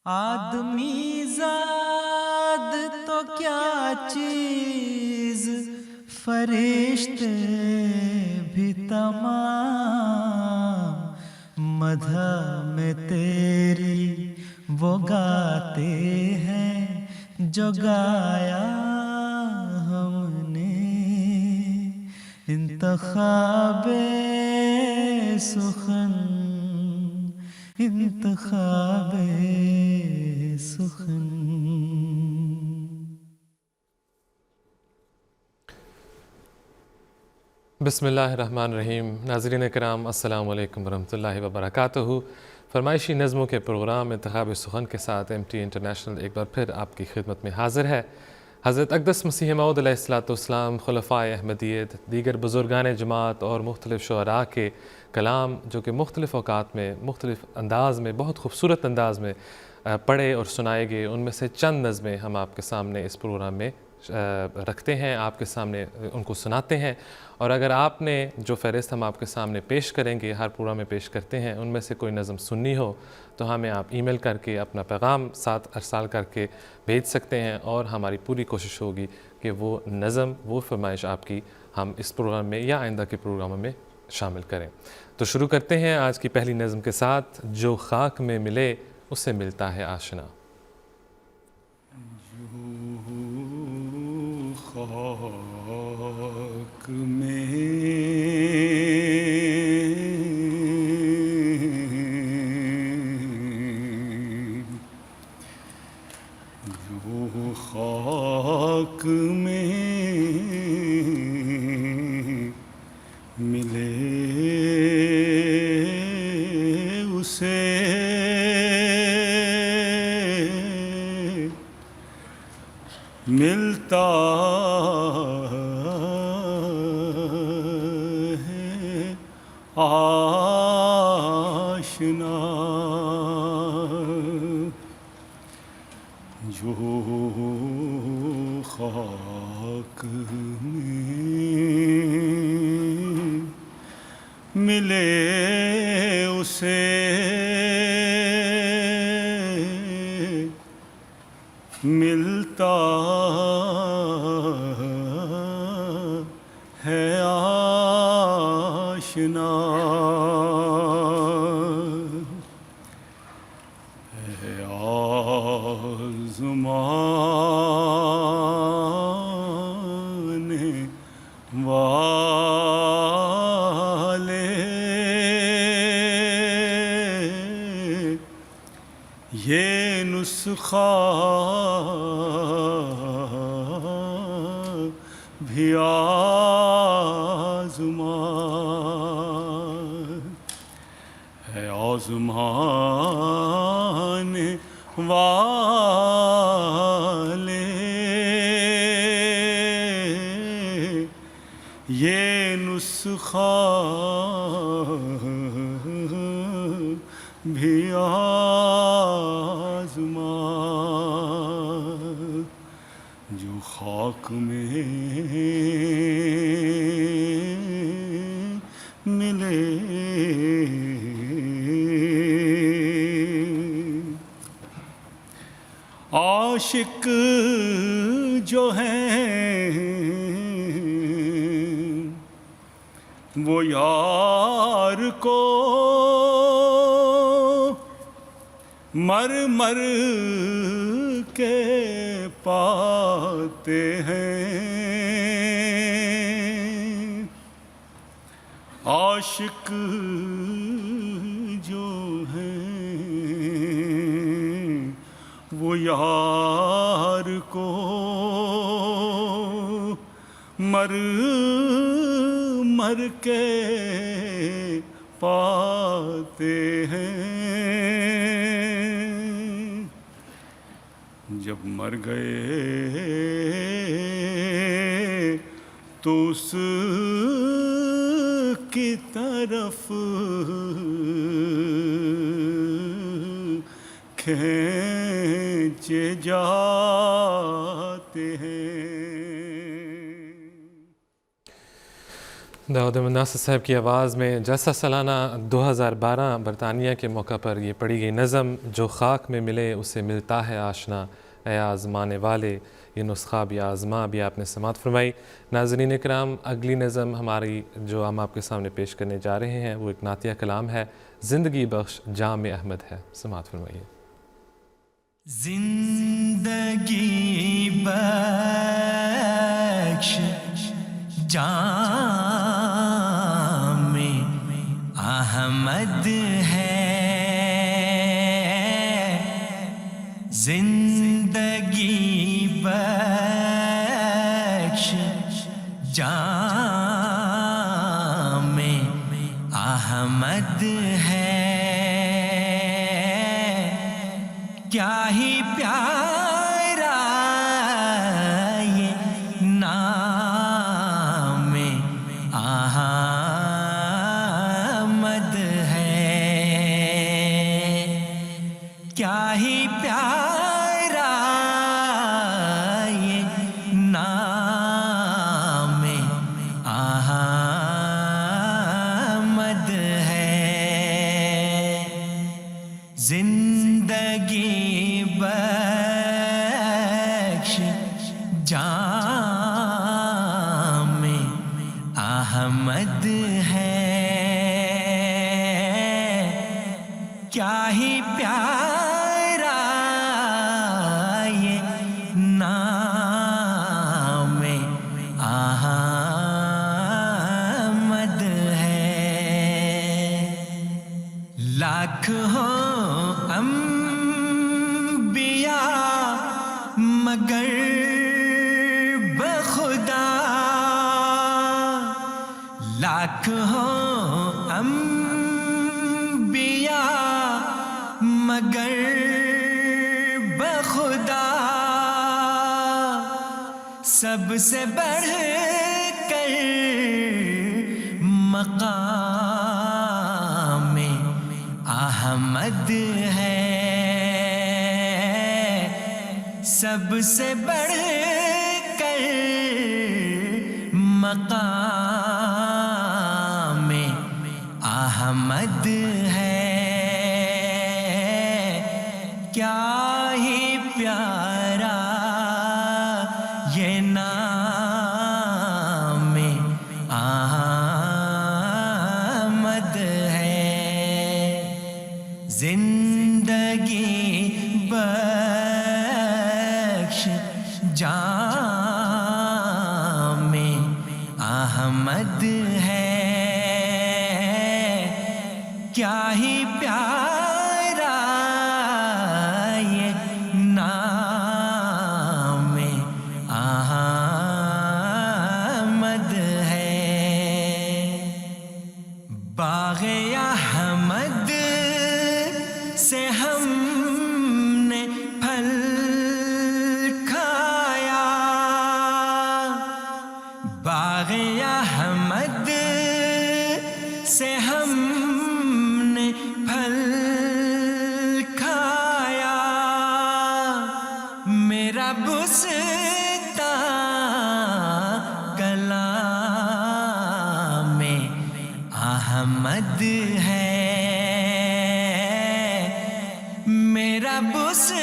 آدمی زاد تو کیا چیز، فرشتے بھی تمام مدح میں تیری وہ گاتے ہیں جو گایا ہم نے۔ انتخاب سخن، انتخاب سخن۔ بسم اللہ الرحمن الرحیم۔ ناظرین کرام السلام علیکم ورحمۃ اللہ وبرکاتہ۔ فرمائشی نظموں کے پروگرام انتخاب سخن کے ساتھ MT انٹرنیشنل ایک بار پھر آپ کی خدمت میں حاضر ہے۔ حضرت اقدس مسیح موعود علیہ السلام، خلفائے احمدیت، دیگر بزرگان جماعت اور مختلف شعراء کے کلام جو کہ مختلف اوقات میں مختلف انداز میں بہت خوبصورت انداز میں پڑھے اور سنائے گئے، ان میں سے چند نظمیں ہم آپ کے سامنے اس پروگرام میں رکھتے ہیں، آپ کے سامنے ان کو سناتے ہیں۔ اور اگر آپ نے جو فہرست ہم آپ کے سامنے پیش کریں گے، ہر پروگرام میں پیش کرتے ہیں، ان میں سے کوئی نظم سننی ہو تو ہمیں آپ ای میل کر کے اپنا پیغام ساتھ ارسال کر کے بھیج سکتے ہیں، اور ہماری پوری کوشش ہوگی کہ وہ نظم، وہ فرمائش آپ کی ہم اس پروگرام میں یا آئندہ کے پروگراموں میں شامل کریں۔ تو شروع کرتے ہیں آج کی پہلی نظم کے ساتھ، جو خاک میں ملے اسے ملتا ہے آشنا۔ خاک میں جو خاک میں ملے اسے ملتا ہے آشنا۔ جو خاک میں ملے اسے ملتا ہے آشنا۔ ہے آزمانے والے یہ نسخہ بھی آزمان ہے، آزمانے والے یہ نسخہ بھی آزمان۔ جو خاک میں ملے عاشق جو ہیں وہ یار کو مر مر کے پاتے ہیں۔ عاشق جو ہیں وہ یار کو مر مر کے پاتے ہیں۔ جب مر گئے تو اس کی طرف کھینچے جاتے ہیں۔ داؤد مناصر صاحب کی آواز میں جلسہ سالانہ 2012 برطانیہ کے موقع پر یہ پڑھی گئی نظم جو خاک میں ملے اسے ملتا ہے آشنا، اے آزمانے والے یہ نسخہ بھی آزما بھی آپ نے سماعت فرمائی۔ ناظرین اکرام، اگلی نظم ہماری جو ہم آپ کے سامنے پیش کرنے جا رہے ہیں وہ ایک نعتیہ کلام ہے، زندگی بخش جام احمد ہے، سماعت فرمائیے۔ زندگی بخش جام احمد ہے، زندگی بخش جام احمد ہے، کیا ہی پیارا یہ نام احمد ہے، کیا ہی پیارا یہ نام احمد ہے، زندگی بخش جام احمد ہے، کیا ہی پیارا یہ نام احمد ہے، لاکھ ہوں انبیاء مگر بخدا، لاکھ ہوں انبیاء مگر بخدا، سب سے بڑھ کر مقام احمد ہے، سب سے بڑھ کر مقام احمد ہے، کیا ہی پیارا یہ نام احمد ہے، زندگی بخش جام احمد ہے، کیا ہی پیارا یہ نام احمد ہے، باغ احمد سے ہم نے پھل کھایا، باغ احمد سے ہم نے پھل کھایا، میرا بستان کلام احمد ہے، میرا بستان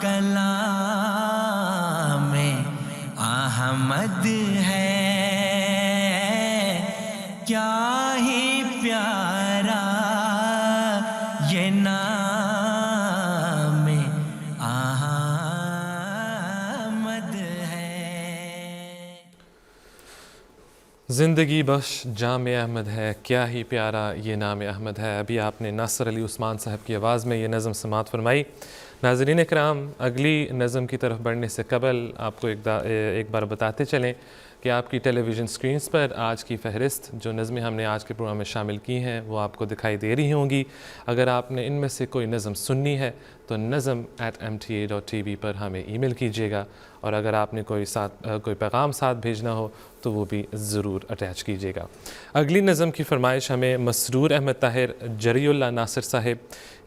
کلام احمد ہے، کیا ہی پیارا یہ نام احمد ہے۔ زندگی بخش جام احمد ہے، کیا ہی پیارا یہ نام احمد ہے، ابھی آپ نے ناصر علی عثمان صاحب کی آواز میں یہ نظم سماعت فرمائی۔ ناظرین اکرام، اگلی نظم کی طرف بڑھنے سے قبل آپ کو ایک بار بتاتے چلیں کہ آپ کی ٹیلی ویژن سکرینز پر آج کی فہرست جو نظمیں ہم نے آج کے پروگرام میں شامل کی ہیں وہ آپ کو دکھائی دے رہی ہوں گی۔ اگر آپ نے ان میں سے کوئی نظم سننی ہے تو nazm@mta.tv پر ہمیں ای میل کیجیے گا، اور اگر آپ نے کوئی پیغام ساتھ بھیجنا ہو تو وہ بھی ضرور اٹیچ کیجیے گا۔ اگلی نظم کی فرمائش ہمیں مسرور احمد طاہر، جری اللہ ناصر صاحب،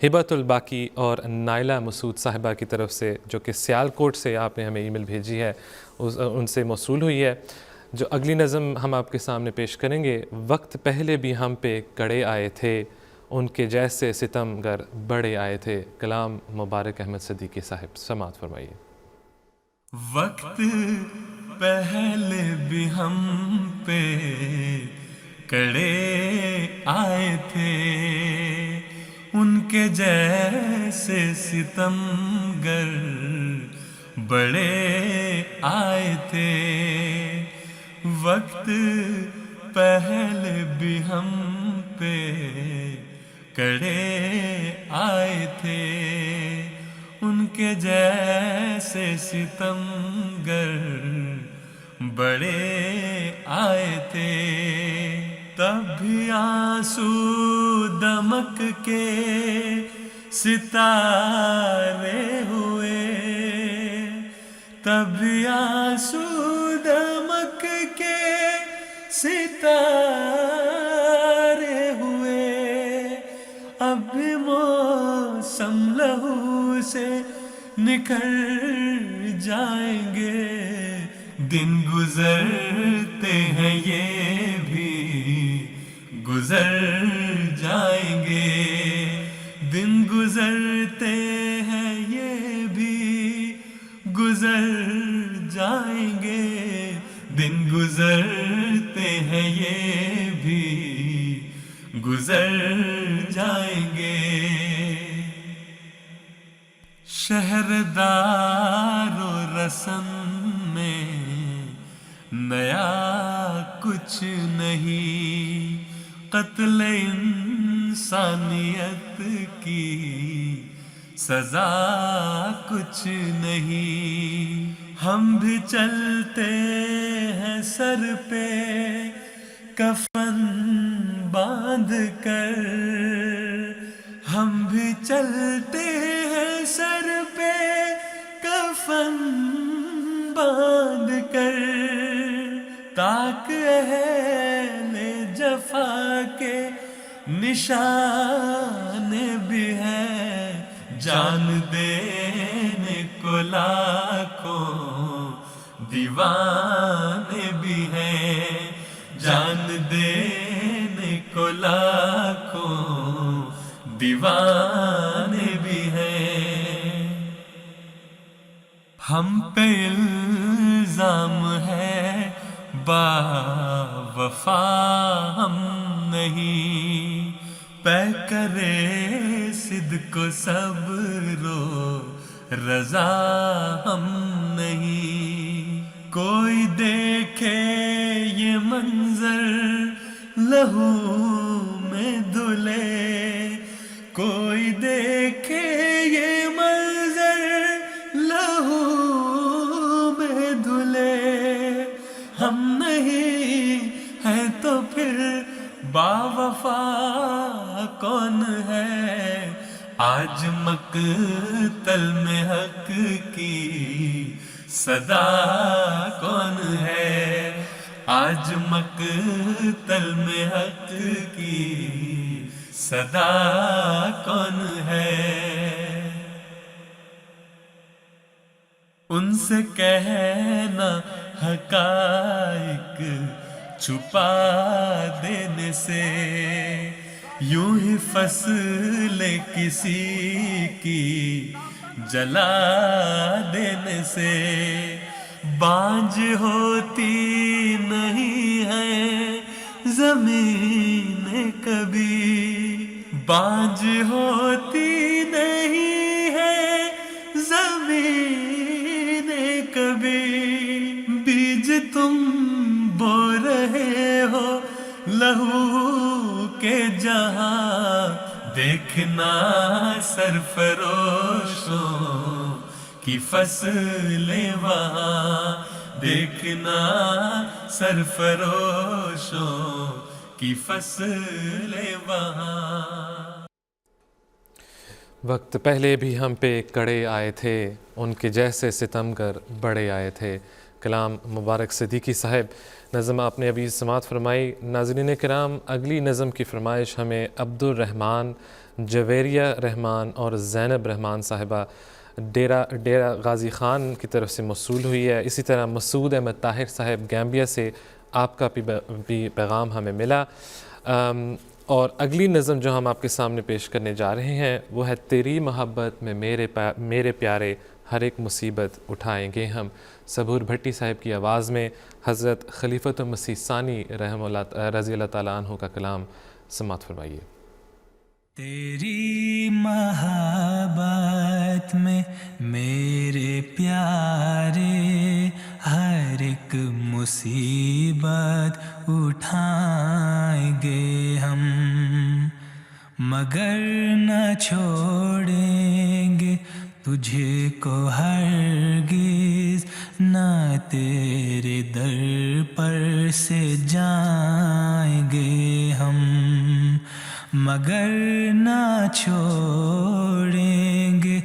ہبت الباقی اور نائلہ مسعود صاحبہ کی طرف سے، جو کہ سیالکوٹ سے آپ نے ہمیں ای میل بھیجی ہے، ان سے موصول ہوئی ہے۔ جو اگلی نظم ہم آپ کے سامنے پیش کریں گے، وقت پہلے بھی ہم پہ کڑے آئے تھے، ان کے جیسے ستم گر بڑے آئے تھے، کلام مبارک احمد صدیقی صاحب، سماعت فرمائیے۔ وقت پہلے بھی ہم پہ کڑے آئے تھے، ان کے جیسے ستم گر بڑے آئے تھے۔ وقت پہلے بھی ہم پہ کڑے آئے تھے، ان کے جیسے ستم گر بڑے آئے تھے۔ تب بھی آنسو دمک کے ستارے ہوئے، تب بھی آنسو دمک کے ستارے ہوئے۔ اب بھی موسم لہو سے نکھر جائیں گے، دن گزرتے ہیں یہ بھی گزر جائیں گے، دن گزرتے ہیں یہ بھی گزر جائیں گے، دن گزرتے ہیں یہ بھی گزر جائیں گے۔ شہردار و رسم میں نیا کچھ نہیں، قتل انسانیت کی سزا کچھ نہیں۔ ہم بھی چلتے ہیں سر پہ کفن باندھ کر، ہم بھی چلتے ہیں سر پہ کفن باندھ کر، تاک اہل جفا کے نشان بھی ہے، جان دینے کو لاکھوں دیوانے بھی ہیں، جان دینے کو لاکھوں دیوانے بھی ہیں۔ ہم پہ الزام ہے با وفا ہم نہیں، پے کرے صدق و صبر و رضا ہم نہیں۔ کوئی دیکھے یہ منظر لہو میں دھلے، کوئی دیکھے یہ منظر لہو میں دھلے، ہم نہیں ہیں تو پھر با وفا کون ہے؟ آج مقتل میں حق کی صدا کون ہے؟ آج مقتل میں حق کی صدا کون ہے؟ ان سے کہنا حقائق چھپا دینے سے، یوں ہی فصل کسی کی جلا دینے سے، بانجھ ہوتی نہیں ہے زمین کبھی، بانجھ ہوتی نہیں ہے زمین کبھی، بیج تم بو رہے ہو لہو کے جہاں، دیکھنا سرفروشوں کی فصلیں وہاں، دیکھنا سرفروشوں کی فصلیں وہاں۔ وقت پہلے بھی ہم پہ کڑے آئے تھے، ان کے جیسے ستم گر بڑے آئے تھے، کلام مبارک صدیقی صاحب۔ نظم آپ نے ابھی سماعت فرمائی۔ ناظرین کرام، اگلی نظم کی فرمائش ہمیں عبد الرحمن، جویریہ رحمان اور زینب رحمان صاحبہ ڈیرہ غازی خان کی طرف سے موصول ہوئی ہے. اسی طرح مسعود احمد طاہر صاحب گیمبیا سے آپ کا بھی پیغام ہمیں ملا. اور اگلی نظم جو ہم آپ کے سامنے پیش کرنے جا رہے ہیں وہ ہے تیری محبت میں میرے پیارے ہر ایک مصیبت اٹھائیں گے ہم. صبور بھٹی صاحب کی آواز میں حضرت خلیفۃ المسیح ثانی رضی اللہ تعالیٰ عنہ کا کلام سماعت فرمائیے. تیری محبت میں میرے پیارے ہر ایک مصیبت اٹھائیں گے ہم، مگر نہ چھوڑیں گے تجھے کو ہرگز، نہ تیرے در پر سے جائیں گے ہم، مگر نہ چھوڑیں گے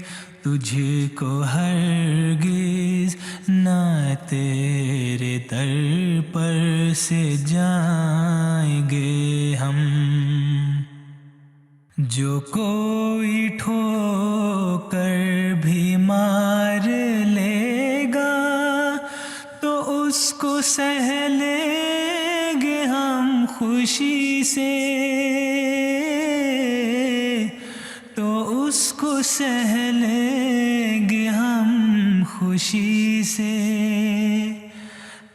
تجھے کو ہرگز، نہ تیرے در پر سے جائیں گے ہم. جو کوئی ٹھوکر بھی مار لے گا تو اس کو سہ لیں گے ہم خوشی سے، تو اس کو سہ لیں گے ہم خوشی سے.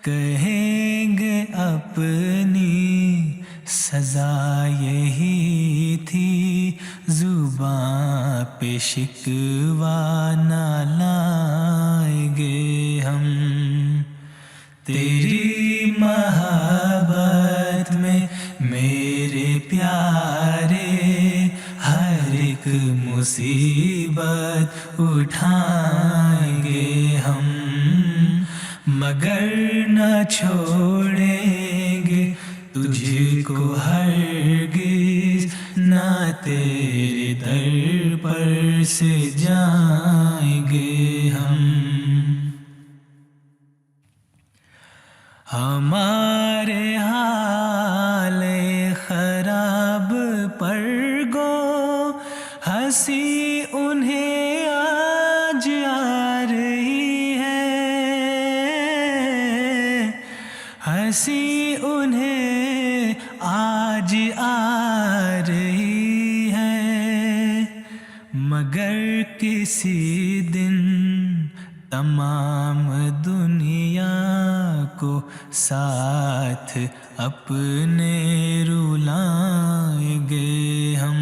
کہیں گے اپنی سزا یہی تھی، زباں پہ شکوہ نہ لائیں گے ہم. تیری محبت میں میرے پیارے ہر ایک مصیبت اٹھائیں گے ہم، مگر نہ چھوڑیں گے تجھ کو ہرگز، نہ تیرے در پر سے جائیں گے ہم. ہمارے حال خراب پر گو ہنسی انہیں آج آ رہی ہے، ہنسی انہیں آج آ رہی ہے، مگر کسی دن تمام دنیا کو ساتھ اپنے رلائیں گے ہم.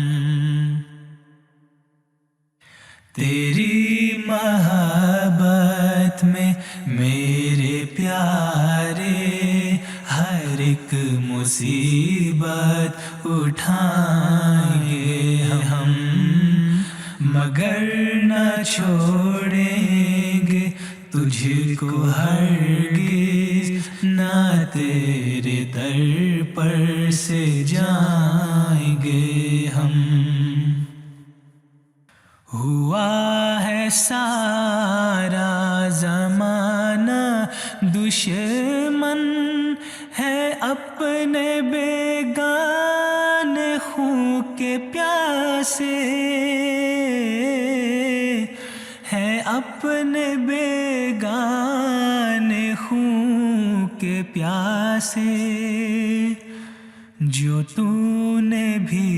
تیری محبت میں میرے پیارے ہر ایک مصیبت اٹھائیں گے ہم، مگر نہ چھوڑیں گے تجھ کو ہرگز، نہ تیرے در پر سے جائیں گے ہم. ہوا ہے سارا زمانہ دشمن، ہے اپنے بیگانے خون کے پیاسے، ہے اپنے بیگانے خون کے پیاسے. جو تو نے بھی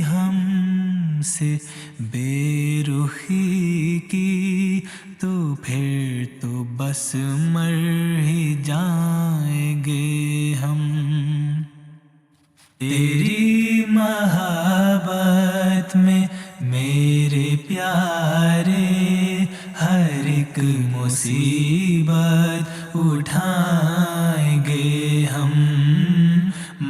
ہم سے بے رخی کی تو پھر تو بس مر ہی جائیں گے ہم. تیری محبت میں میرے پیارے ہر ایک مصیبت اٹھائیں گے ہم،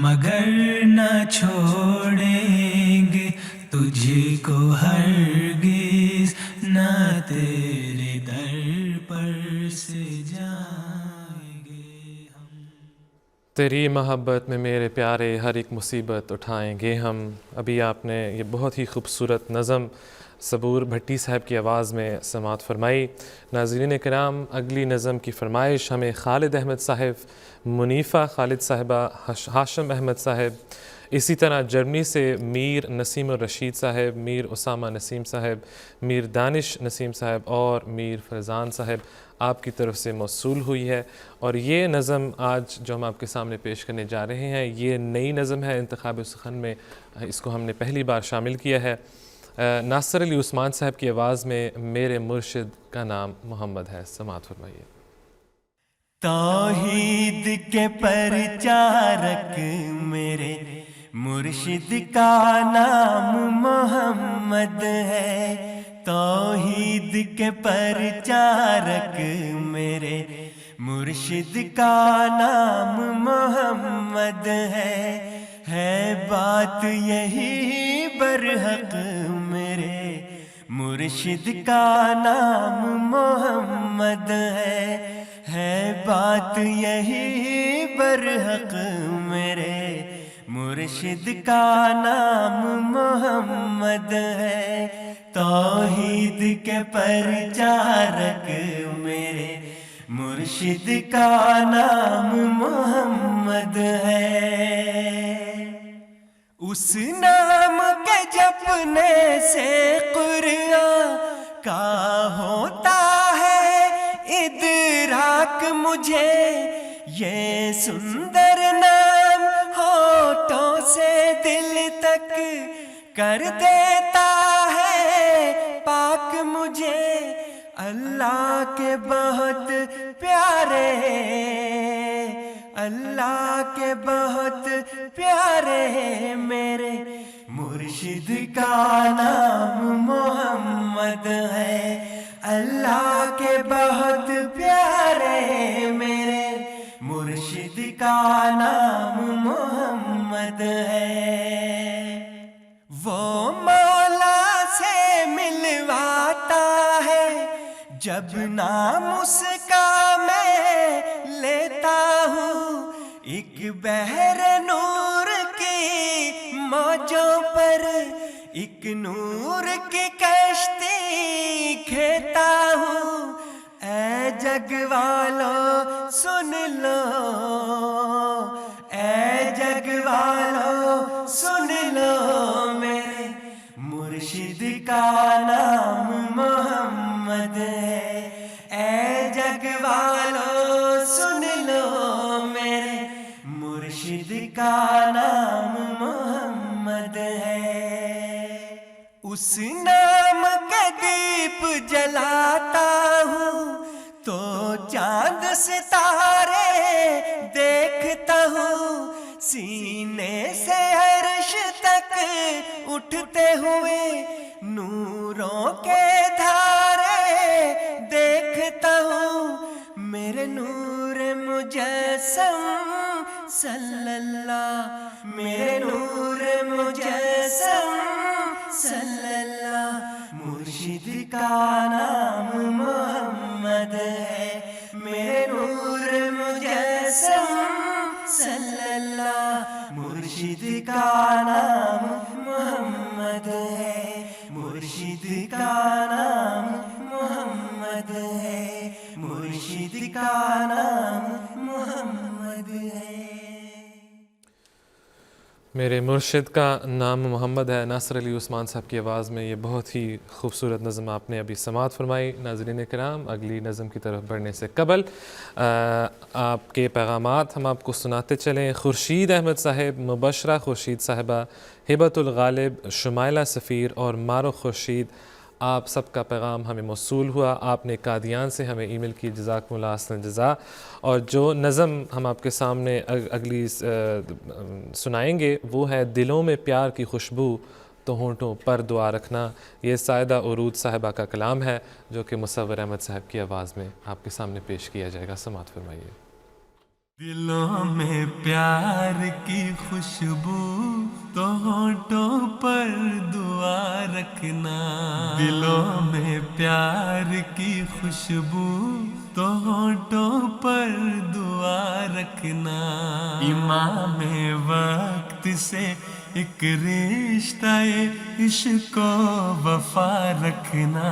مگر نہ چھوڑیں گے تجھ کو ہرگز، نہ تیرے در پر سے جائیں گے ہم. تیری محبت میں میرے پیارے ہر ایک مصیبت اٹھائیں گے ہم. ابھی آپ نے یہ بہت ہی خوبصورت نظم صبور بھٹی صاحب کی آواز میں سماعت فرمائی. ناظرین کرام، اگلی نظم کی فرمائش ہمیں خالد احمد صاحب، منیفہ خالد صاحبہ، ہاشم احمد صاحب، اسی طرح جرمنی سے میر نسیم الرشید صاحب، میر اسامہ نسیم صاحب، میر دانش نسیم صاحب اور میر فرزان صاحب آپ کی طرف سے موصول ہوئی ہے. اور یہ نظم آج جو ہم آپ کے سامنے پیش کرنے جا رہے ہیں یہ نئی نظم ہے انتخاب سخن میں، اس کو ہم نے پہلی بار شامل کیا ہے. ناصر علی عثمان صاحب کی آواز میں میرے مرشد کا نام محمد ہے. سماعت فرمائیے. توحید کے پرچارک میرے مرشد کا نام محمد ہے. توحید کے پرچارک میرے مرشد کا نام محمد ہے بات یہی برحق میرے مرشد کا نام محمد ہے بات یہی برحق میرے مرشد کا نام محمد ہے. توحید کے پرچارک میرے مرشد کا نام محمد ہے. اس نام کے جپنے سے قرآن کا ہوتا ہے ادراک مجھے، یہ سندر نام ہونٹوں سے دل تک کر دیتا ہے پاک مجھے. اللہ کے بہت پیارے، اللہ کے بہت پیارے میرے مرشد کا نام محمد ہے. اللہ کے بہت پیارے میرے مرشد کا نام محمد ہے. وہ مولا سے ملواتا ہے جب نام اس کا میں لیتا ہوں. ایک بحر نور کی موجوں پر ایک نور کی کشتی کھیتا ہوں. اے جگ والو سن لو، اے جگ والو سن لو میرے مرشد کا نام محمد ہے. اے جگ والو سن لو میرے مرشد کا نام محمد ہے. اس نام کے دیپ جلاتا ہوں تو چاند ستارے دیکھتا ہوں. سینے سے عرش تک اٹھتے ہوئے نوروں کے دھارے دیکھتا ہوں. میرے نور مجسم صلی اللہ، میرے نور مجسم صلی اللہ. مرشد کا نام محمد ہے. میرے نور مجسم صلی اللہ. مرشد کا نام محمد ہے. مرشد کا نام محمد ہے. مرشد کا نام محمد ہے. میرے مرشد کا نام محمد ہے. ناصر علی عثمان صاحب کی آواز میں یہ بہت ہی خوبصورت نظم آپ نے ابھی سماعت فرمائی. ناظرین کرام، اگلی نظم کی طرف بڑھنے سے قبل آپ کے پیغامات ہم آپ کو سناتے چلیں. خورشید احمد صاحب، مبشرہ خورشید صاحبہ، ہبت الغالب، شمائلہ سفیر اور مارو خورشید، آپ سب کا پیغام ہمیں موصول ہوا. آپ نے قادیان سے ہمیں ای میل کی، جزاکم اللہ احسن جزا. اور جو نظم ہم آپ کے سامنے اگلی سنائیں گے وہ ہے دلوں میں پیار کی خوشبو تو ہونٹوں پر دعا رکھنا. یہ سائدہ عروج صاحبہ کا کلام ہے جو کہ مصور احمد صاحب کی آواز میں آپ کے سامنے پیش کیا جائے گا. سماعت فرمائیے. دلوں میں پیار کی خوشبو تو ہونٹوں پر دعا رکھنا. دلوں میں پیار کی خوشبو تو ہونٹوں پر دعا رکھنا. امام وقت سے ایک رشتہ عشق و وفا رکھنا.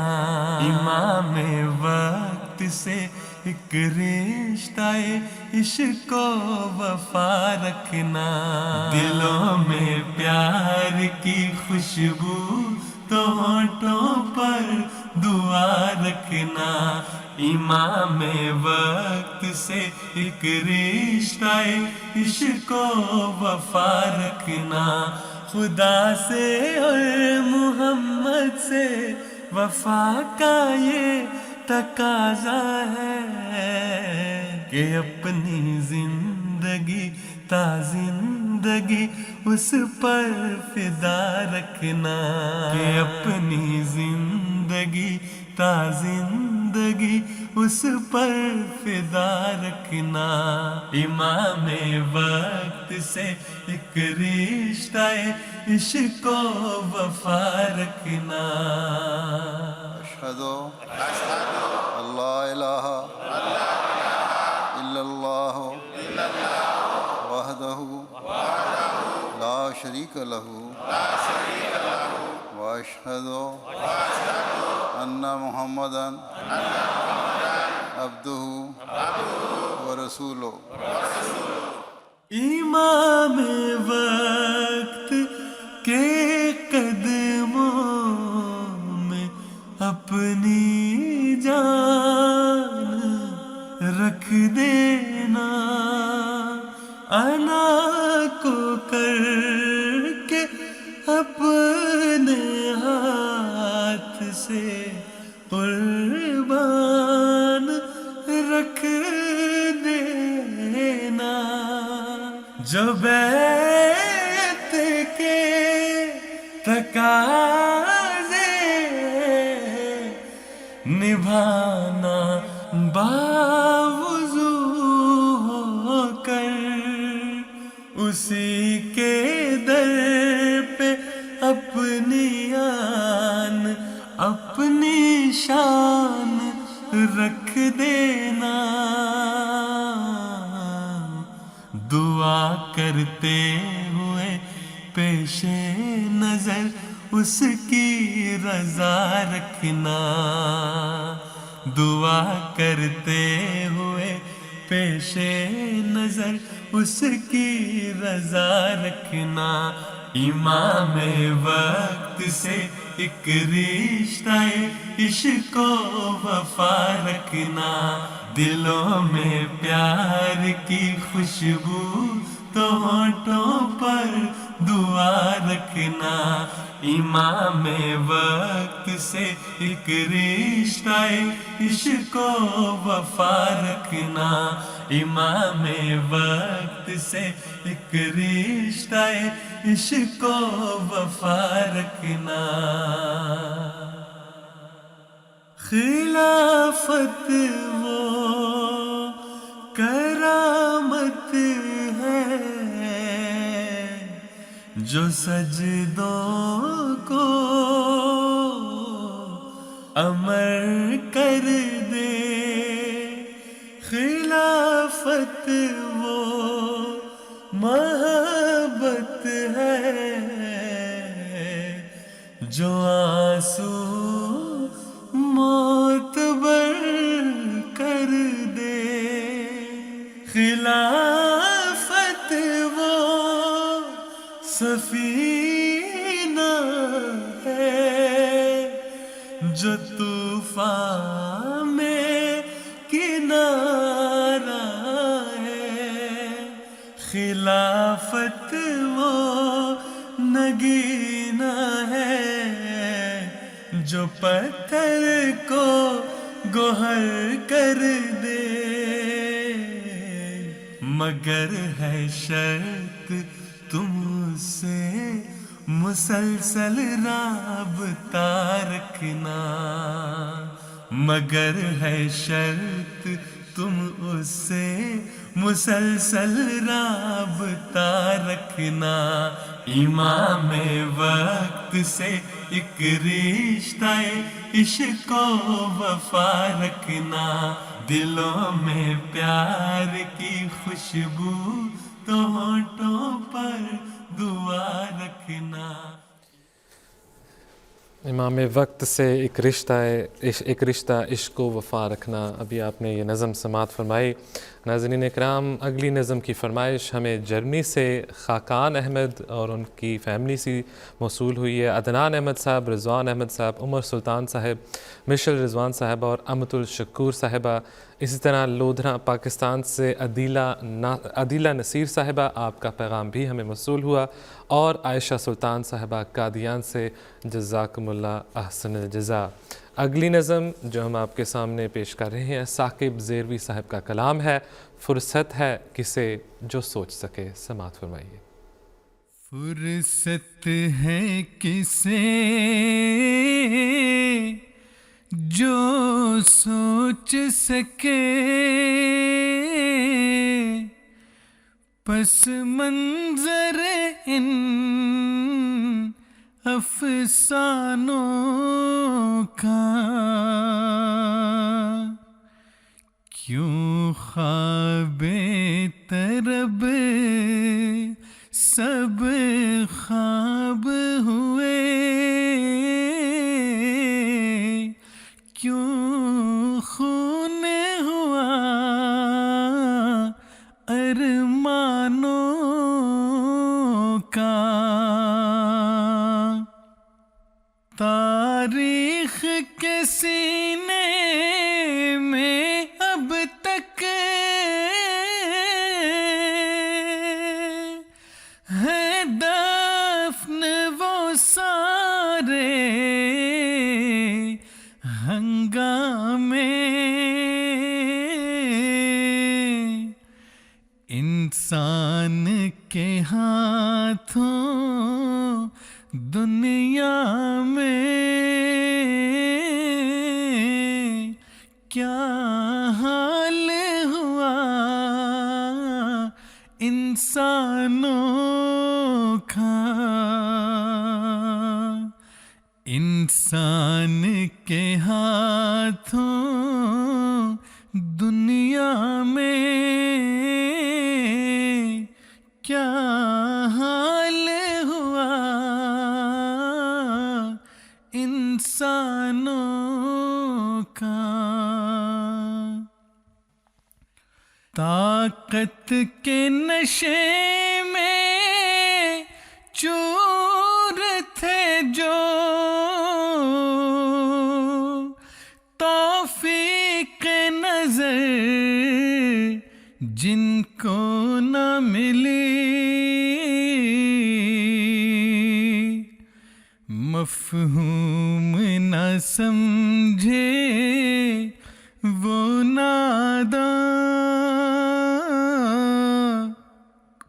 امام وقت سے ایک رشتہ عشق و وفا رکھنا دلوں میں پیار کی خوشبو تو ہونٹوں پر دعا رکھنا امام وقت سے ایک رشتہ عشق و وفا رکھنا خدا سے اور محمد سے وفا کا یہ تقاضا ہے کہ اپنی زندگی تا زندگی اس پر فدا رکھنا کہ اپنی زندگی تا زندگی اس پر فدا رکھنا امام وقت سے ایک رشتہ عشق و وفا رکھنا اشہد اللہ الہ الا اللہ وحدہ لا شریک لہ واشہد ان محمدا عبدہ ورسولہ امام وقت کے قدموں میں اپنی جان رکھ دینا انا کو کر کے اپنے ہاتھ سے قربان رکھ دینا جو بیت کے تقاضے نبھانا باوضو ہو کر اسی کے در پہ اپنی آن اپنی شان رکھ دینا دعا کرتے ہوئے پیش نظر اس کی رضا رکھنا دعا کرتے ہوئے پیش نظر اس کی رضا رکھنا امام وقت سے ایک رشتہ عشق و وفا رکھنا دلوں میں پیار کی خوشبو تو ہونٹوں پر دعا رکھنا امام وقت سے ایک رشتہ عشق و وفا رکھنا امام وقت سے ایک رشتہ عشق و وفا رکھنا خلافت وہ کرامت ہے جو سجدوں کو امر کر دے خلافت وہ محبت ہے جو آنسو معتبر کر دے خلافت وہ سفینہ ہے جو طوفان میں کنارہ ہے خلافت وہ نگینہ ہے جو پتھر کو گوہر کر دے مگر ہے شرط تم سے مسلسل رابطہ رکھنا مگر ہے شرط تم اس سے مسلسل رابطہ رکھنا امام وقت سے ایک رشتہ عشق و وفا رکھنا دلوں میں پیار کی خوشبو تو ہونٹوں پر دعا رکھنا امام وقت سے ایک رشتہ عشق و وفا رکھنا، ابھی آپ نے یہ نظم سماعت فرمائی. ناظرین اکرام، اگلی نظم کی فرمائش ہمیں جرمنی سے خاقان احمد اور ان کی فیملی سے موصول ہوئی ہے. عدنان احمد صاحب، رضوان احمد صاحب، عمر سلطان صاحب، مشل رضوان صاحبہ اور امت الشکور صاحبہ. اسی طرح لودھرا پاکستان سے عدیلہ نصیر صاحبہ، آپ کا پیغام بھی ہمیں موصول ہوا. اور عائشہ سلطان صاحبہ قادیان سے، جزاکم اللہ احسن الجزا. اگلی نظم جو ہم آپ کے سامنے پیش کر رہے ہیں ثاقب زیروی صاحب کا کلام ہے. فرصت ہے کسے جو سوچ سکے. سماعت فرمائیے. فرصت ہے کسے جو سوچ سکے، پس منظر ان افسانوں کا، کیوں خواب طرب سب خواب ہوئے، کیوں خون ہوا ارمانوں کا. تاریخ کے سینے میں اب تک ہے دفن وہ سارے ہنگامے، انسان کے ہاتھوں دنیا میں کیا حال ہوا انسانوں کا. انسان کے ہاتھوں دنیا میں کیا حال ہوا انسانوں کا. طاقت کے نشے میں چور تھے جو، توفیق نظر جن کو نہ ملی، مفہوم نہ سمجھے وہ ناداں،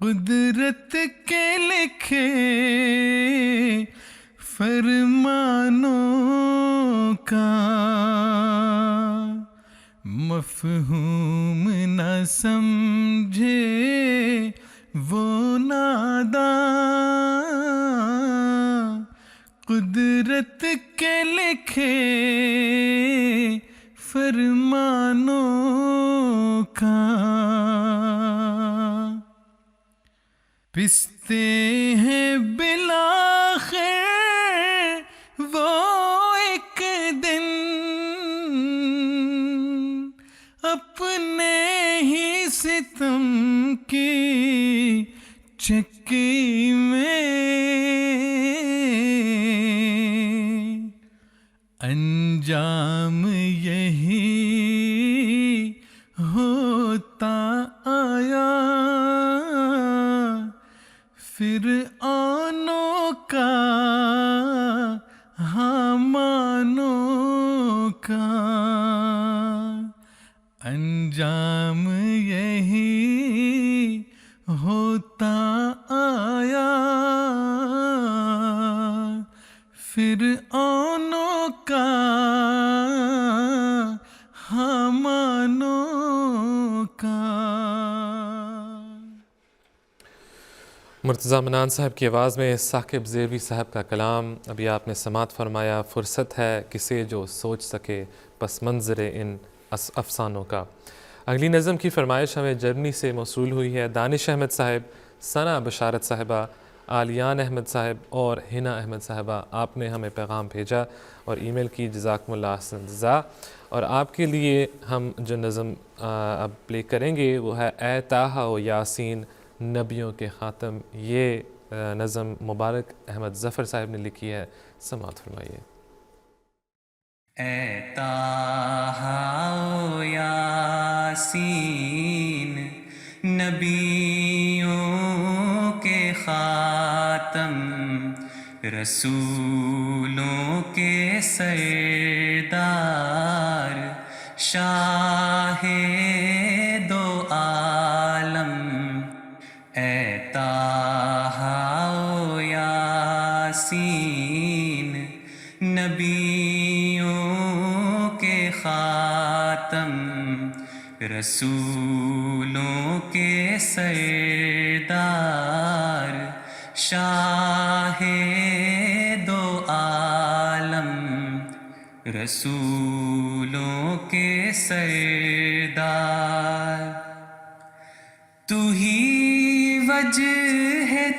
قدرت کے لکھے فرمانوں کا، مفہوم نہ سمجھے وہ ناداں، قدرت کے لکھے فرمانوں کا. پستے ہیں بالآخر وہ ایک دن اپنے ہی ستم کی چکی میں، انجام یہی ہوتا آیا فرعونوں کا حامانوں کا، انجام یہی ہوتا آیا فرعونوں کا حامانوں کا. مرتضیٰ منان صاحب کی آواز میں ثاقب زیروی صاحب کا کلام ابھی آپ نے سماعت فرمایا. فرصت ہے کسے جو سوچ سکے پس منظر ان افسانوں کا. اگلی نظم کی فرمائش ہمیں جرمنی سے موصول ہوئی ہے. دانش احمد صاحب، ثنا بشارت صاحبہ، آلیان احمد صاحب اور ہنا احمد صاحبہ، آپ نے ہمیں پیغام بھیجا اور ای میل کی، جزاکم اللہ احسن جزا. اور آپ کے لیے ہم جو نظم اب پلے کریں گے وہ ہے اے طٰہٰ و یاسین نبیوں کے خاتم. یہ نظم مبارک احمد ظفر صاحب نے لکھی ہے، سماعت فرمائیے. اے طٰہٰ و یاسین نبیوں کے خاتم، رسولوں کے سردار، شاہ دو عالم. اے طٰہٰ و یاسین نبیوں کے خاتم، رسولوں کے سردار، شاہ دو عالم، رسولوں کے سردار. تو ہی وجہ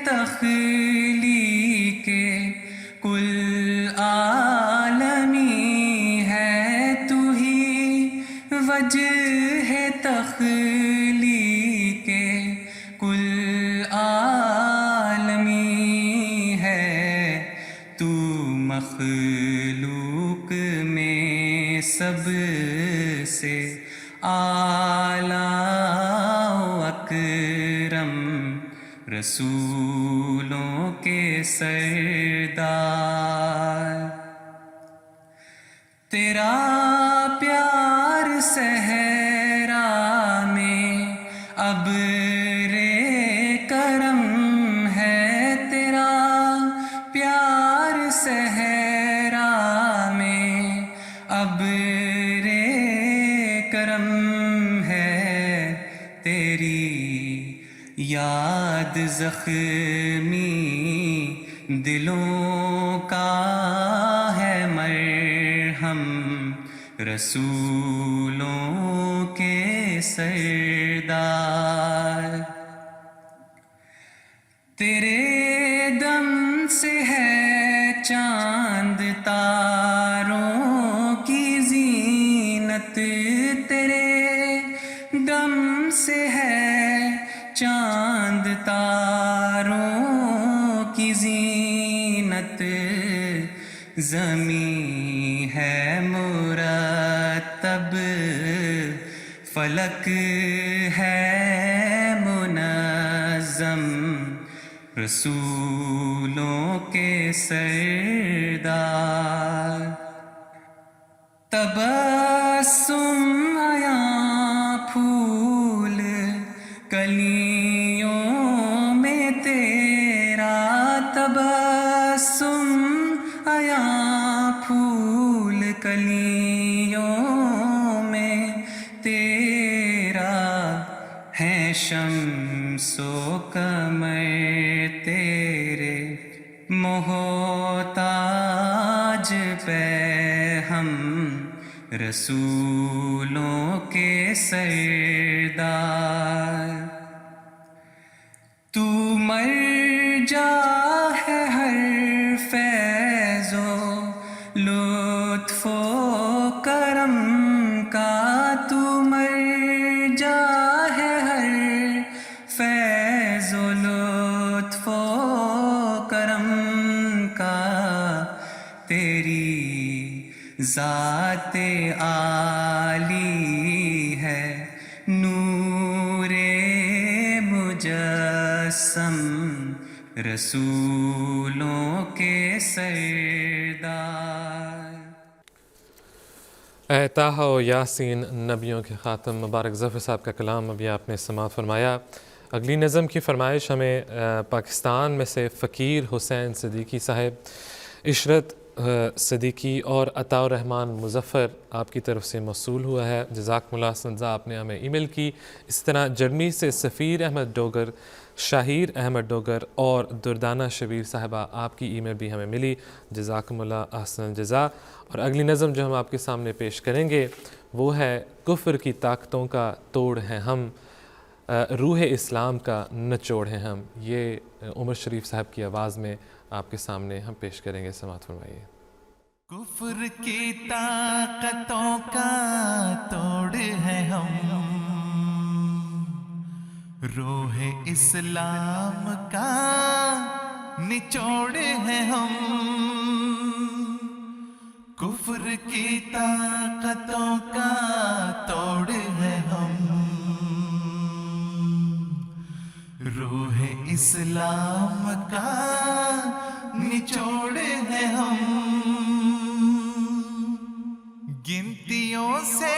تخلیق کل عالمی ہے، تو ہی وجہ تخلیق کل عالمی ہے. تو مخلوق میں سب سے اعلیٰ و اکرم، رسولوں کے سردار. تیرا پیار صحرا میں ابر کرم ہے، تیرا پیار صحرا میں ابر کرم ہے. تیری یاد زخمی دلوں کا ہے مرہم، رسولوں کے سردار. تیرے دم سے ہے چاند تاروں کی زینت، تیرے دم سے ہے چاند تاروں کی زینت. زمین ہے مرتب، فلک ہے منظم، رسولوں کے سردار. تبسم عیاں پھول کلیوں میں تیرا، تبسم عیاں پھول کلیوں میں تیرا، ہے شمس و قمر تیرے محتاج پہ ہم، رسولوں کے سردار. تو مرجع ہے ہر فیض و لطف و کرم کا، تو مرجع ہے ہر فیض و لطف و کرم کا. تیری ذات عالی ہے نور مجسم، رسولوں کے سردار. اے طٰہٰ و یاسین نبیوں کے خاتم، مبارک ظفر صاحب کا کلام ابھی آپ نے سماعت فرمایا. اگلی نظم کی فرمائش ہمیں پاکستان میں سے فقیر حسین صدیقی صاحب، عشرت صدیقی اور عطاء الرحمن مظفر آپ کی طرف سے موصول ہوا ہے. جزاکم اللہ خیر. آپ نے ہمیں ای میل کی. اس طرح جرمنی سے سفیر احمد ڈوگر، شاہیر احمد ڈوگر اور دردانہ شبیر صاحبہ، آپ کی ای میل بھی ہمیں ملی. جزاکم اللہ احسن جزا. اور اگلی نظم جو ہم آپ کے سامنے پیش کریں گے وہ ہے کفر کی طاقتوں کا توڑ ہے ہم. روح اسلام کا نچوڑ ہیں ہم، یہ عمر شریف صاحب کی آواز میں آپ کے سامنے ہم پیش کریں گے. سماعت فرمائیے. کفر کی طاقتوں کا توڑ ہے ہم، روح اسلام کا نچوڑ ہے ہم. کفر کی طاقتوں کا توڑ ہے ہم، روح اسلام کا نچوڑ ہے ہم. گنتیوں سے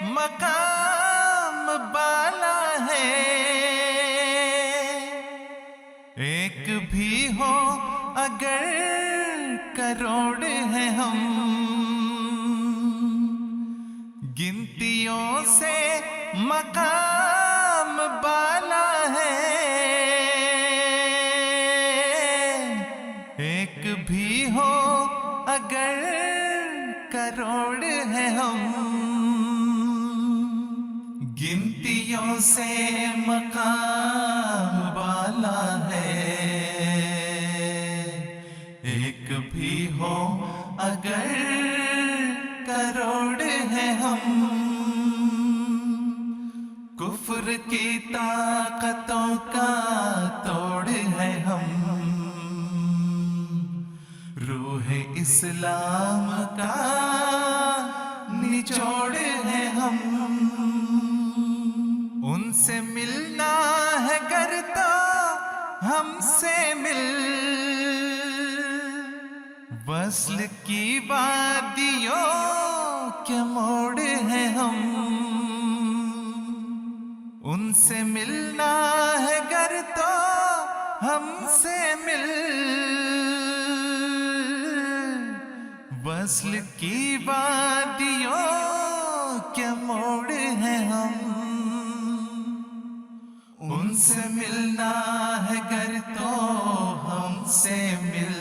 مقام بالا ہے، ایک بھی ہو اگر کروڑ ہے ہم. گنتیوں سے مقام بالا ہے، ایک بھی ہو اگر کروڑ ہے ہم. گنتیوں سے مقام بالا ہے، ایک بھی ہو اگر کروڑ ہے ہم. کفر کی طاقتوں کا توڑ ہے ہم، روح اسلام کا نچوڑ ہے ہم. ان سے ملنا ہے گر تو ہم سے مل، وصل کی وادیوں کے موڑ ہے ہم. ان سے ملنا ہے گر تو ہم سے مل، وصل کی وادیوں کے موڑ ہیں ہم. ان سے ملنا ہے گر تو ہم سے مل،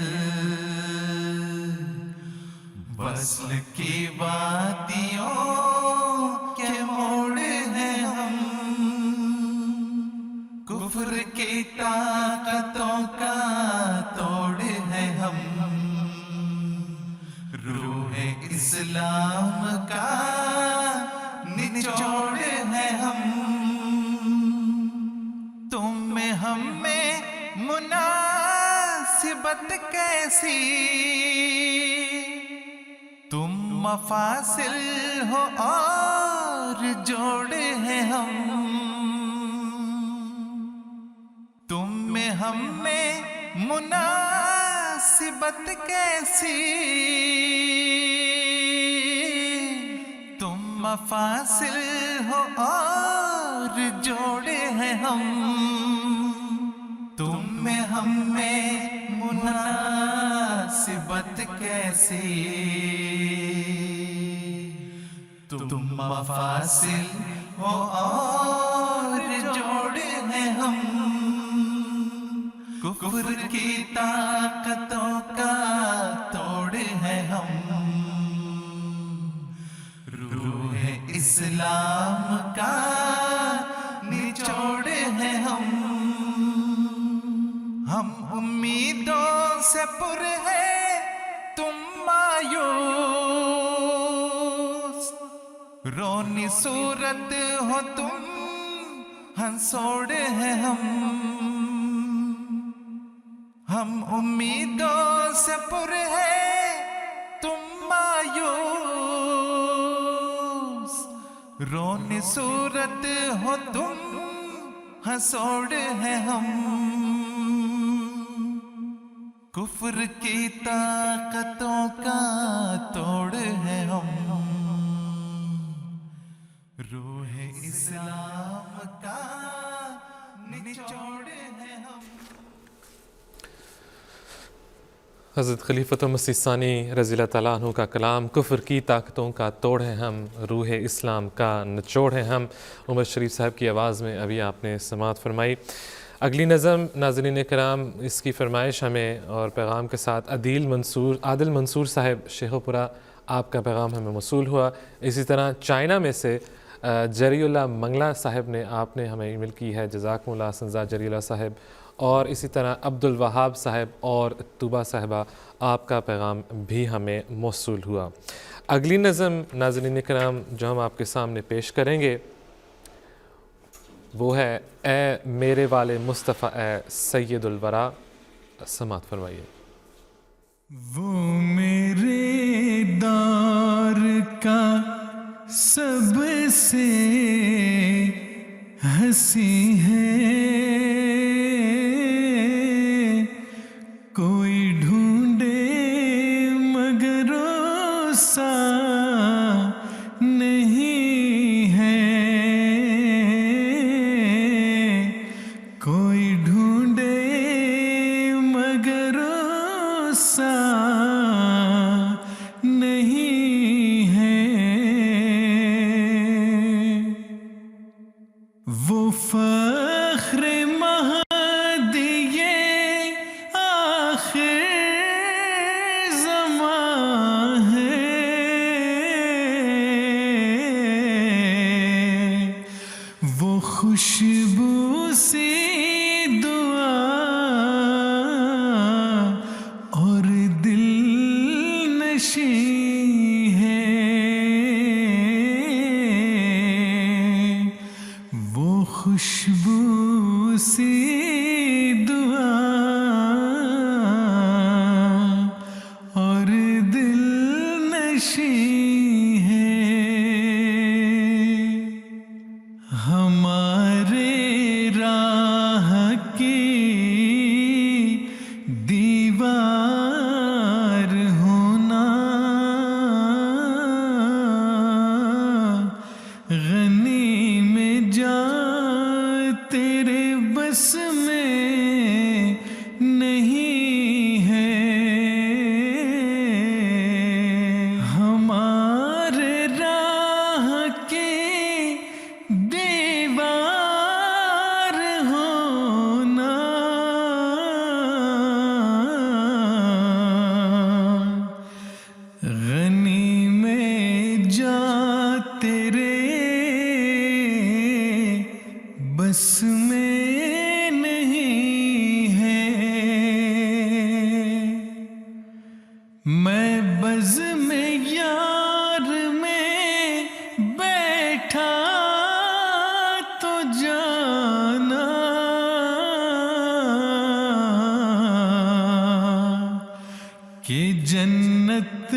وصل کی وادیوں کے موڑ ہیں ہم. کفر کی طاقتوں کا توڑ ہے ہم، روح اسلام کا نچوڑ ہے ہم. تم میں ہم میں مناسبت کیسی، تم مفاصل ہو اور جوڑ ہے ہم. تم میں ہم میں مناسبت کیسی، تم مفاصل ہو اور جوڑے ہیں ہم. تم میں ہم میں مناسبت کیسی، تم مفاصل ہو اور جوڑے ہیں ہم. کفر کی طاقتوں کا توڑ ہے ہم، روح اسلام کا نچوڑ ہے ہم. ہم امیدوں سے پر ہے تم مایوس، رونی صورت ہو تم ہنسوڑ ہے ہم. ہم امیدوں سے پر ہے تم مایوس، رونی صورت ہو تم ہنسوڑ ہے ہم. کفر کی طاقتوں کا توڑ ہے ہم، روح اسلام کا نچوڑ ہے ہم. حضرت خلیفۃ مسیح ثانی رضی اللہ تعالیٰ عنہ کا کلام، کفر کی طاقتوں کا توڑ ہے ہم، روح اسلام کا نچوڑ ہے ہم، عمر شریف صاحب کی آواز میں ابھی آپ نے سماعت فرمائی. اگلی نظم ناظرین کرام، اس کی فرمائش ہمیں اور پیغام کے ساتھ عادل منصور صاحب شیخو پورہ، آپ کا پیغام ہمیں موصول ہوا. اسی طرح چائنا میں سے جری اللہ منگلا صاحب نے آپ نے ہمیں ای میل کی ہے، جزاکم اللہ سنزا جری اللہ صاحب. اور اسی طرح عبد الوہاب صاحب اور طوبہ صاحبہ آپ کا پیغام بھی ہمیں موصول ہوا. اگلی نظم ناظرین کرام جو ہم آپ کے سامنے پیش کریں گے وہ ہے اے میرے والے مصطفیٰ اے سید الورا. سماعت فرمائیے. وہ میرے دور کا سب سے ہنسی ہے، کوئی ڈھونڈے مگر اس سا نہیں ہے، کوئی ڈھونڈے مگر اس سا نہیں ہے. وہ فخر مہدی آخر زمان ہے، وہ خوشبو سی دعا اور دل نشیں ہے، وہ خوشبو سی دعا اور دل نشیں ہے. ہمارے راہ کی دیوار ہونا، غنی میں جا تیرے بس میں نہیں ہے. ہمارے راہ کی دیوار ہونا، غنی میں جا تیرے بس میں نہیں ہے. میں بز میں یار میں بیٹھا تو جانا، کہ جنت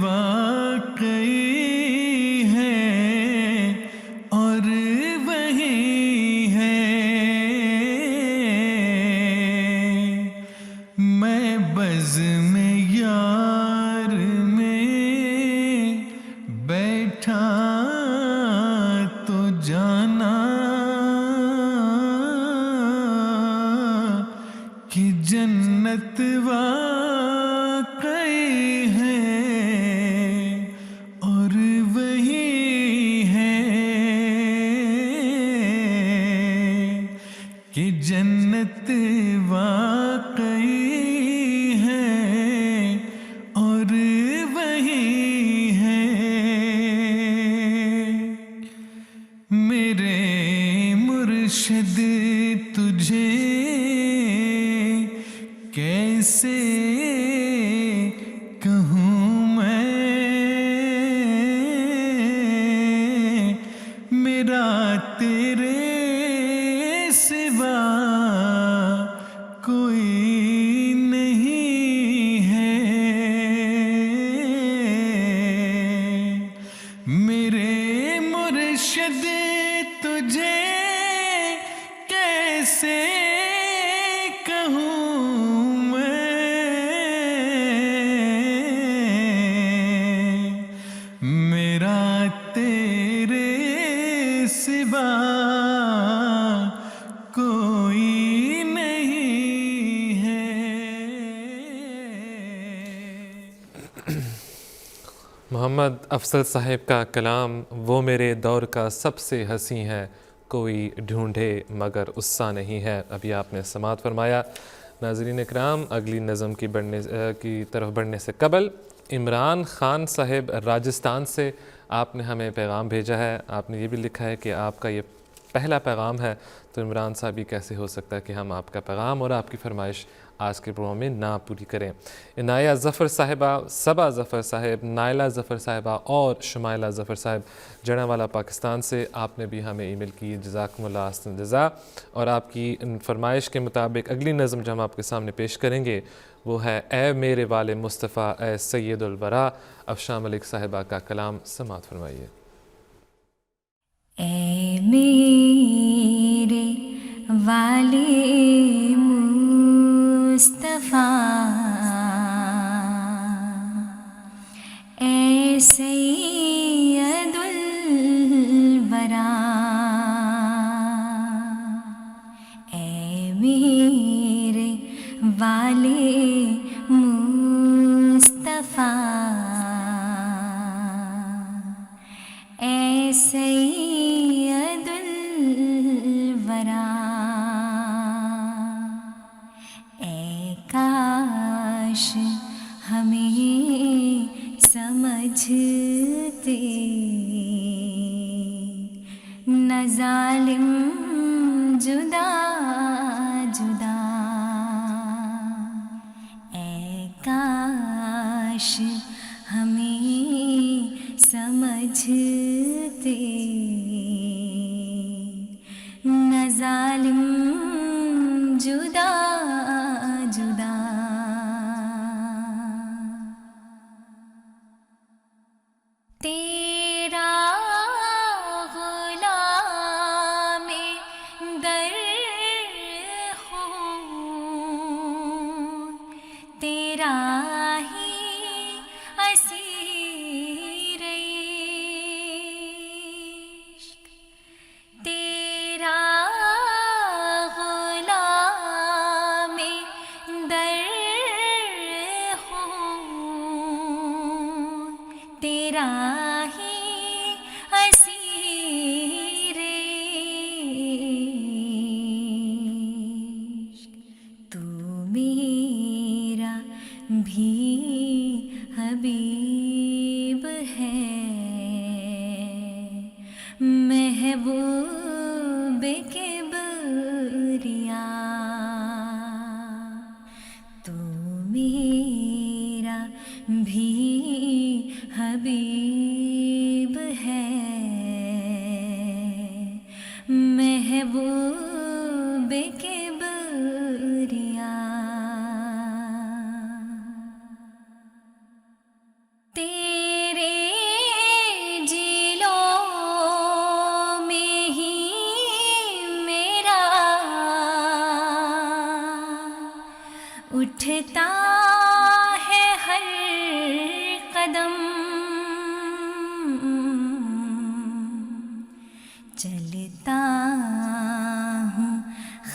واقعی ہے اور وہی ہے. میں بز میں یار میں بیٹھا تو جانا، کہ جنت واقعی ہے اور وہی ہے، کہ جنت واقعی ہے اور وہی ہے. میرے مرشد تجھے کیسے کہوں میں، میرا تیرے سوا کوئی نہیں ہے. میرے مرشد تجھے کیسے کہوں میں، میرا تیرے سوا کوئی نہیں ہے. محمد افضل صاحب کا کلام وہ میرے دور کا سب سے ہنسی ہے، کوئی ڈھونڈے مگر اس سا نہیں ہے. ابھی آپ نے سماعت فرمایا. ناظرین اکرام اگلی نظم کی طرف بڑھنے سے قبل عمران خان صاحب راجستھان سے آپ نے ہمیں پیغام بھیجا ہے. آپ نے یہ بھی لکھا ہے کہ آپ کا یہ پہلا پیغام ہے. تو عمران صاحب یہ کیسے ہو سکتا ہے کہ ہم آپ کا پیغام اور آپ کی فرمائش آج کے پروگرام میں نہ پوری کریں. عنایہ ظفر صاحبہ، صبا ظفر صاحب، نائلہ ظفر صاحبہ اور شمائلہ ظفر صاحب جڑا والا پاکستان سے آپ نے بھی ہمیں ای میل کی. جزاکم اللہ احسن الجزاء. اور آپ کی فرمائش کے مطابق اگلی نظم جو ہم آپ کے سامنے پیش کریں گے وہ ہے اے میرے والے مصطفیٰ اے سید الورا. افشاں ملک صاحبہ کا کلام سماعت فرمائیے. اے میرے والے مصطفیٰ اے سید الورا، اے میرے والے مصطفیٰ اے سید الورا، اے کاش ہمیں سمجھتے نہ ظالم جدا جدا، اے کاش ہمیں سمجھتے نہ ظالم جدا جدا. تیرا غلام در ہوں، تیرا ہی اسیر عشق، تیرا غلام در ہوں، تیرا ہی اسیر عشق. تو میرا بھی حبیب ہے، محبوب کبریا، تو میرا بھی حبیب ہے، محبوب کبریا. تیرے جلوں میں ہی میرا اٹھتا ہے ہر قدم، چلتا ہوں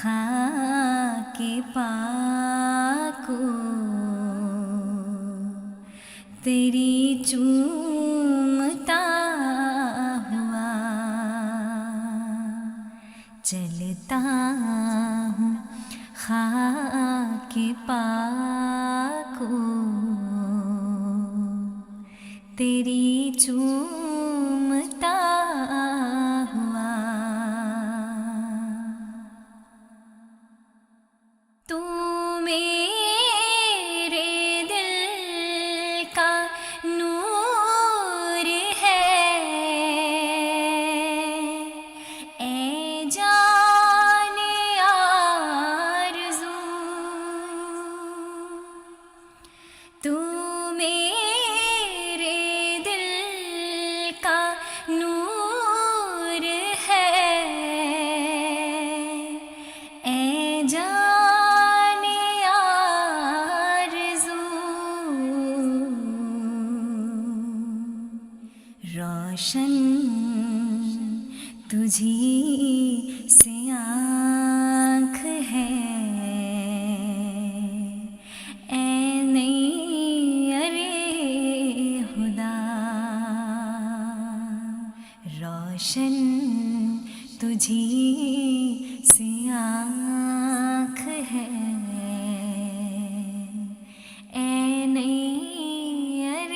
خاک پاک کو تیری چومتا ہوا، چلتا ہوں خاک پاک کو تیری چومتا ہوا. تو میرے دل کا نور ہے، اے جان آرزو، تو میرے دل کا نور ہے، اے جان آرزو. روشن تجھی سے آنکھ ہے، اے نئی ارے خدا، روشن تجھی سے آنکھ ہے، اے نئی ارے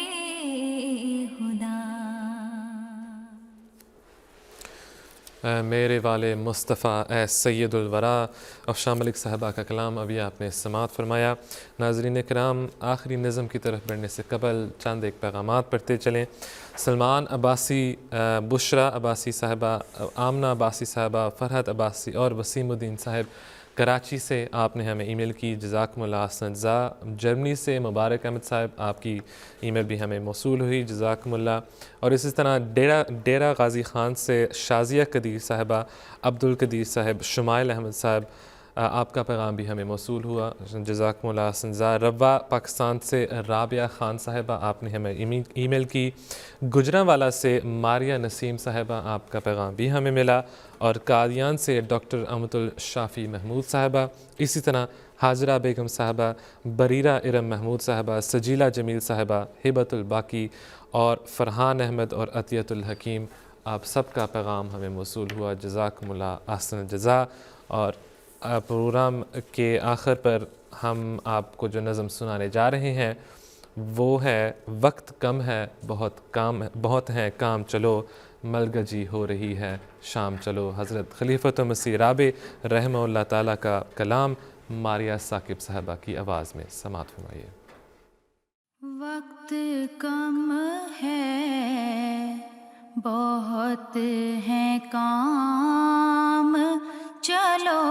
میرے والے مصطفیٰ اے سید الورا افشاں ملک صاحبہ کا کلام ابھی آپ نے سماعت فرمایا۔ ناظرین کرام، آخری نظم کی طرف بڑھنے سے قبل چند ایک پیغامات پڑھتے چلیں۔ سلمان عباسی، بشرا عباسی صاحبہ، آمنہ عباسی صاحبہ، فرحت عباسی اور وسیم الدین صاحب کراچی سے آپ نے ہمیں ای میل کی، جزاکم اللہ احسن جزا۔ جرمنی سے مبارک احمد صاحب، آپ کی ای میل بھی ہمیں موصول ہوئی، جزاکم اللہ۔ اور اسی طرح ڈیرہ غازی خان سے شازیہ قدیر صاحبہ، عبدالقدیر صاحب، شمائل احمد صاحب، آپ کا پیغام بھی ہمیں موصول ہوا، جزاکم اللہ احسن جزا۔ روا پاکستان سے رابعہ خان صاحبہ، آپ نے ہمیں ای میل کی۔ گجرانوالہ سے ماریہ نسیم صاحبہ، آپ کا پیغام بھی ہمیں ملا۔ اور قادیان سے ڈاکٹر امت الشافی محمود صاحبہ، اسی طرح حاجرہ بیگم صاحبہ، بریرہ ارم محمود صاحبہ، سجیلہ جمیل صاحبہ، ہبت الباقی اور فرحان احمد اور عطیت الحکیم، آپ سب کا پیغام ہمیں موصول ہوا، جزاکم اللہ احسن الجزا۔ اور پروگرام کے آخر پر ہم آپ کو جو نظم سنانے جا رہے ہیں وہ ہے وقت کم ہے بہت ہیں کام، چلو ملگجی ہو رہی ہے شام، چلو۔ حضرت خلیفۃ مسیح رابع رحمہ اللہ تعالیٰ کا کلام ماریہ ثاقب صاحبہ کی آواز میں سماعت فرمائیے۔ وقت کم ہے بہت ہیں کام، چلو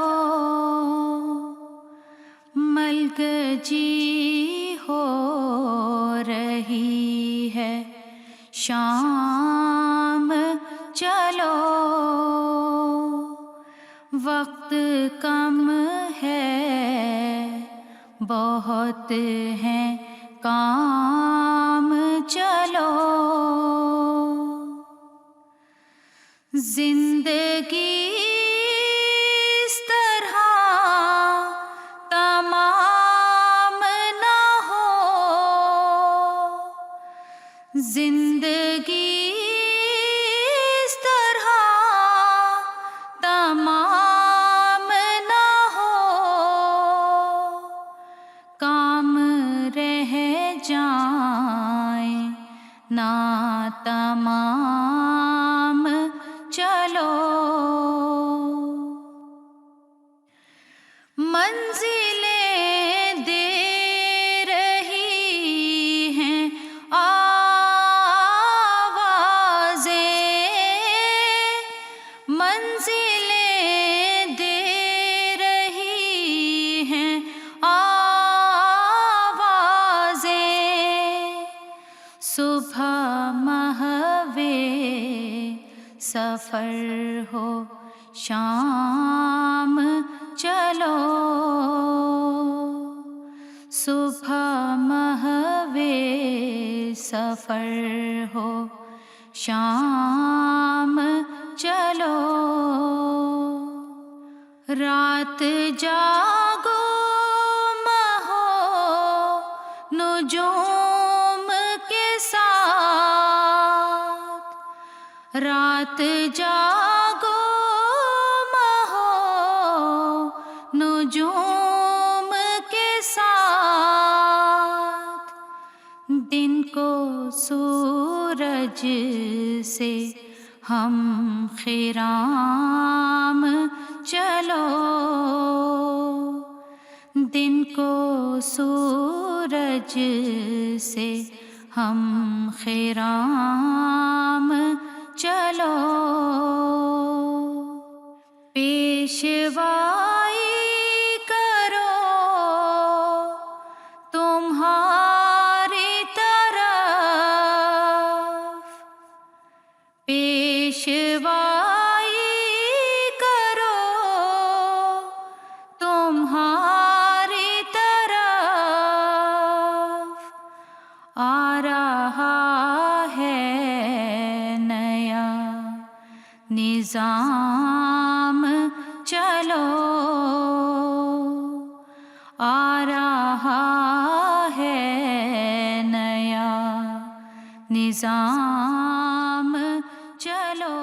ملگجی ہو رہی ہے شام، چلو وقت کم ہے بہت ہیں کام، چلو زندگی اس طرح تمام نہ ہو، زندگی اس طرح تمام نہ ہو، کام رہ جائیں نہ تمام، چلو منزلیں دے رہی ہیں آوازیں، منزلیں دے رہی ہیں آوازیں، صبح محوے سفر ہو شام، چلو صبح محوے سفر ہو شام، چلو رات جاگو مہو نجوم کے ساتھ، رات جاگو مہو نجوم کے ساتھ، دن کو سورج سے ہم خرام، چلو دن کو سورج سے ہم خرام، چلو پیشوائی کرو تمہاری طرف، پیشوائی کرو تمہاری طرف، آ رہا ہے نیا نظام، چلو آ رہا ہے نیا نظام، چلو۔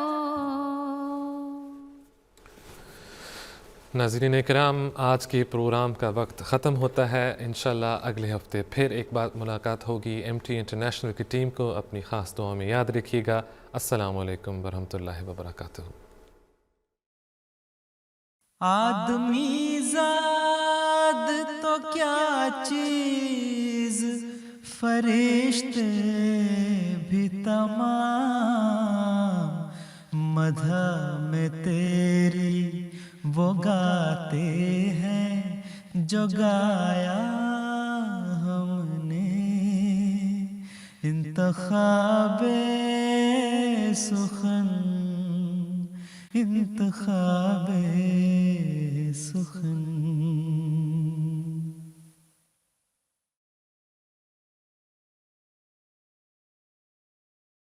ناظرین کرام، آج کے پروگرام کا وقت ختم ہوتا ہے، انشاءاللہ اگلے ہفتے پھر ایک بار ملاقات ہوگی۔ MT انٹرنیشنل کی ٹیم کو اپنی خاص دعاؤں میں یاد رکھیے گا۔ السلام علیکم ورحمۃ اللہ وبرکاتہ۔ آدمی زاد تو کیا چیز فرشتے بھی تمام مدح میں تیری وہ گاتے ہیں جو گایا ہم نے انتخاب سخن انتخاب سخن